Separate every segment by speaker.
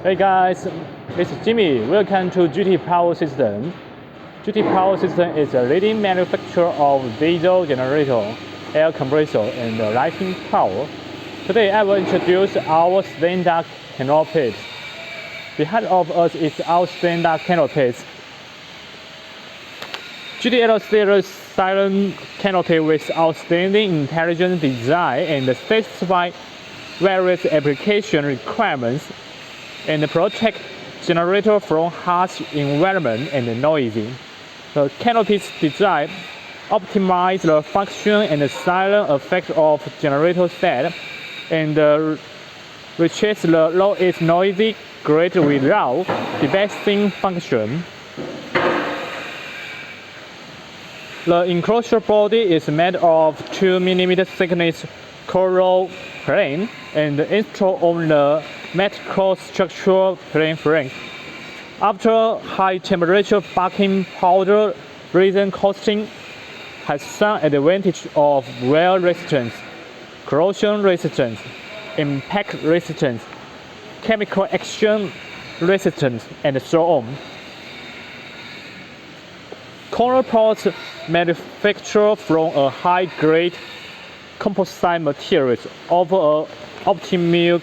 Speaker 1: Hey guys, this is Jimmy. Welcome to GT Power System. GT Power System is a leading manufacturer of diesel generator, air compressor, and lighting power. Today I will introduce our standard canopies. Behind of us is our standard canopies. GTL series silent canopy with outstanding intelligent design and satisfy various application requirements and protect generator from harsh environment and noise. The canopy's design optimizes the function and silent effect of generator set and reaches the lowest noisy grade without debating function. The enclosure body is made of 2 mm thickness coral plane and installed on the metal structural plane frame. After high temperature backing powder resin coating has some advantage of wear resistance, corrosion resistance, impact resistance, chemical action resistance, and so on. Corner parts manufactured from a high-grade composite materials offer optimal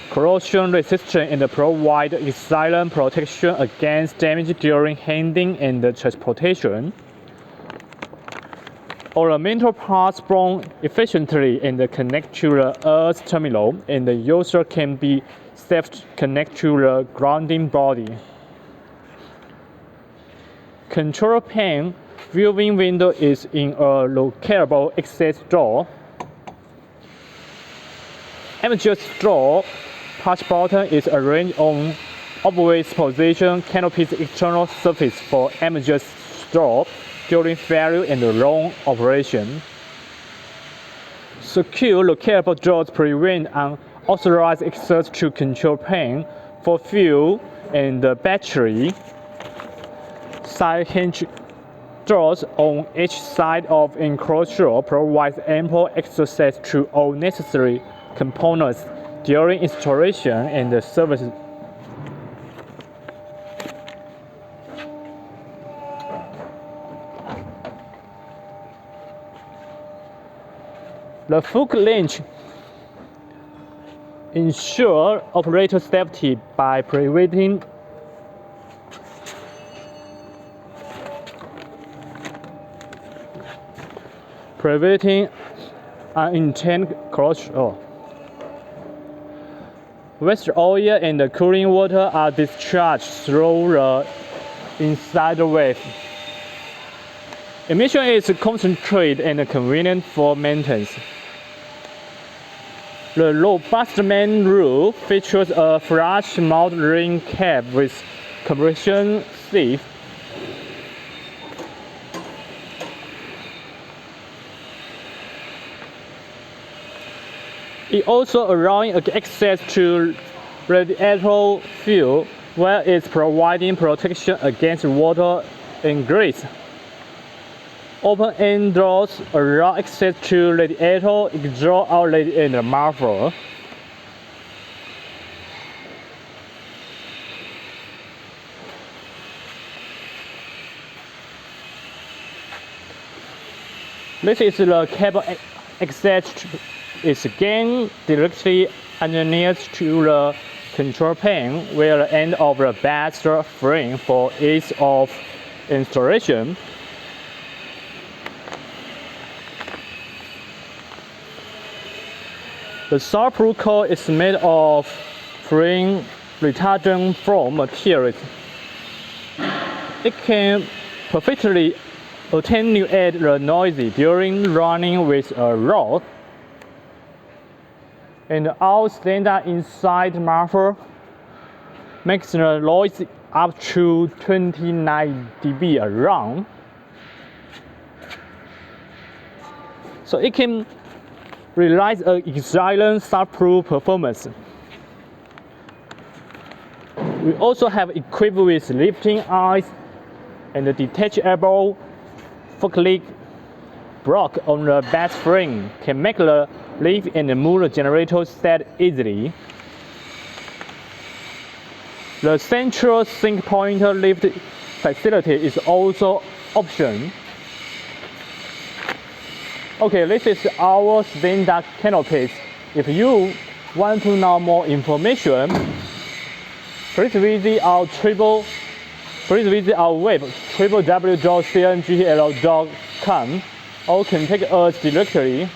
Speaker 1: corrosion resistance and provide excellent protection against damage during handling and transportation. Ornamental parts burn efficiently and connect to the earth terminal, and the user can be self-connect to the grounding body. Control pane viewing window is in a locatable access door. Emergency door push button is arranged on obvious position canopy's external surface for emergency door during failure and long operation. Secure locatable doors prevent unauthorized access to control pane for fuel and battery. Side hinge doors on each side of enclosure provide ample access to all necessary components during installation and service. The hook length ensures operator safety by preventing unintended corrosion. Waste oil and cooling water are discharged through the inside valve. Emission is concentrated and convenient for maintenance. The robust main roof features a flush mount ring cap with compression sieve. It also allows access to radiator fuel while it's providing protection against water and grease. Open-end doors allow access to radiator, exhaust outlet, and muffler. This is the cable access. It's again directly underneath to the control pane where the end of the battery frame for ease of installation. The Soundproof core is made of flame retardant foam materials. It can perfectly attenuate the noise during running with a rod. And our standard inside muffler makes the noise up to 29 dB around. So it can realize an excellent soundproof performance. We also have equipped with lifting eyes and a detachable forklift block on the base frame can make the lift and move the generator set easily. The central sink point lift facility is also option. Okay, this is our standard canopies. If you want to know more information, please visit our web www.cngtl.com or contact us directly.